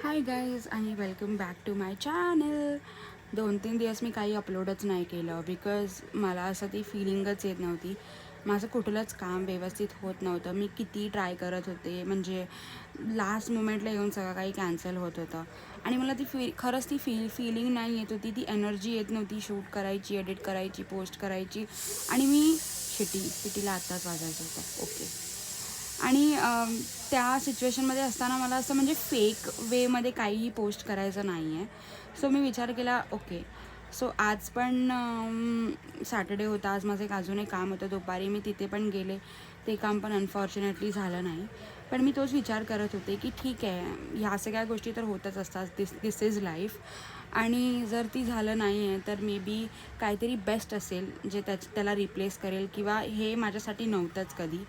हाय guys आणि welcome back to my channel. 2-3 दिवस मी काही अपलोडच नाही केलं बिकॉज मला असं ती फिलिंगच येत नव्हती. माझं कुठलंच काम व्यवस्थित होत नव्हतं. मी किती ट्राय करत होते, म्हणजे लास्ट मोमेंटला येऊन सगळं काही कॅन्सल होत होतं आणि मला ती खरंच ती फिलिंग नाही येत होती, ती एनर्जी येत नव्हती शूट करायची, एडिट करायची, पोस्ट करायची. आणि मी शिटीला आत्ताच वाजायचं होतं ओके. आणि त्या सिच्युएशनमध्ये असताना मला असं म्हणजे फेक वेमध्ये काहीही पोस्ट करायचं नाही आहे. सो मी विचार केला ओके. सो आज पण सॅटर्डे होता. आज माझं अजून एक काम होतं दुपारी, मी तिथे पण गेले. ते काम पण अनफॉर्च्युनेटली झालं नाही. पण मी तोच विचार करत होते की ठीक आहे, ह्या सगळ्या गोष्टी तर होतच असतात, दिस इज लाईफ. आणि जर ती झालं नाही आहे तर मे बी काहीतरी बेस्ट असेल जे त्याला रिप्लेस करेल, किंवा हे माझ्यासाठी नव्हतंच कधी.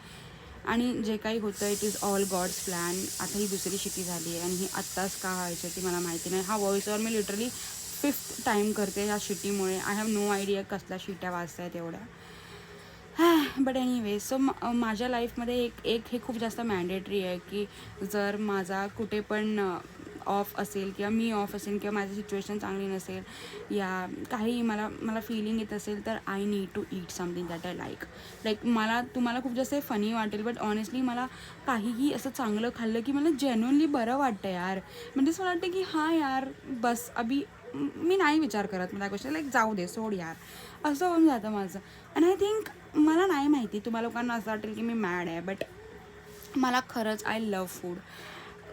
आणि जे काही होतं it is all God's plan. आता ही दुसरी शिटी झाली आहे आणि ही आत्ताच का व्हायची ती मला माहिती नाही. हा व्हॉइसवर मी लिटरली 5th टाईम करते ह्या शिटीमुळे. आय हॅव नो आयडिया कसल्या शिट्या वाजता आहेत एवढ्या. बट एनिवे, सो माझ्या लाईफमध्ये एक हे खूप जास्त मॅन्डेटरी आहे की जर माझा कुठे पण ऑफ असेल, किंवा मी ऑफ असेल, किंवा माझी सिच्युएशन चांगली नसेल, या काही मला फीलिंग येत असेल, तर I need to eat something that I like तुम्हाला खूप जास्त फनी वाटेल, बट ऑनेस्टली मला काहीही असं चांगलं खाल्लं की मला जेन्युअनली बरं वाटतं यार. म्हणजे असं वाटतं की हां यार, बस अभी मी नाही विचार करत मला गोष्टी, लाईक जाऊ दे, सोड यार, असं होऊन जातं माझं. अँड आय थिंक, मला नाही माहिती तुम्हाला लोकांना असं वाटेल की मी मॅड आहे, बट मला खरंच आय लव्ह फूड.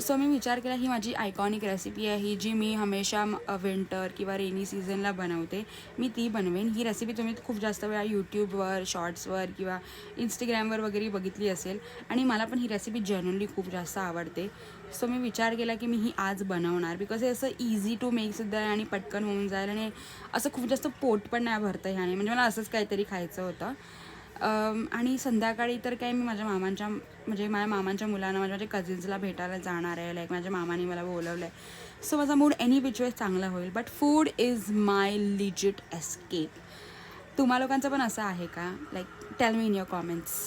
सो मी विचार केला ही माझी आयकॉनिक रेसिपी आहे, ही जी मी हमेशा विंटर किंवा रेनी सीझनला बनवते, मी ती बनवेन. ही रेसिपी तुम्ही खूप जास्त वेळा यूट्यूबवर, शॉर्ट्सवर किंवा इंस्टाग्रामवर वगैरे बघितली असेल, आणि मला पण ही रेसिपी जेन्युअनली खूप जास्त आवडते. सो मी विचार केला की मी ही आज बनवणार, बिकॉज हे असं इझी टू मेकसुद्धा आहे आणि पटकन होऊन जाईल, आणि असं खूप जास्त पोट पण नाही भरतं ह्याने. म्हणजे मला असंच काहीतरी खायचं होतं. आणि संध्याकाळी तर काय मी माझ्या मामांच्या मुलांना, माझ्या कझिन्सला भेटायला जाणार आहे. लाईक माझ्या मामाने मला बोलवलं आहे. सो माझा मूड एनी विच वेज चांगला होईल, but food is my legit escape. तुम्हा लोकांचं पण असं आहे का? Like tell me in your comments.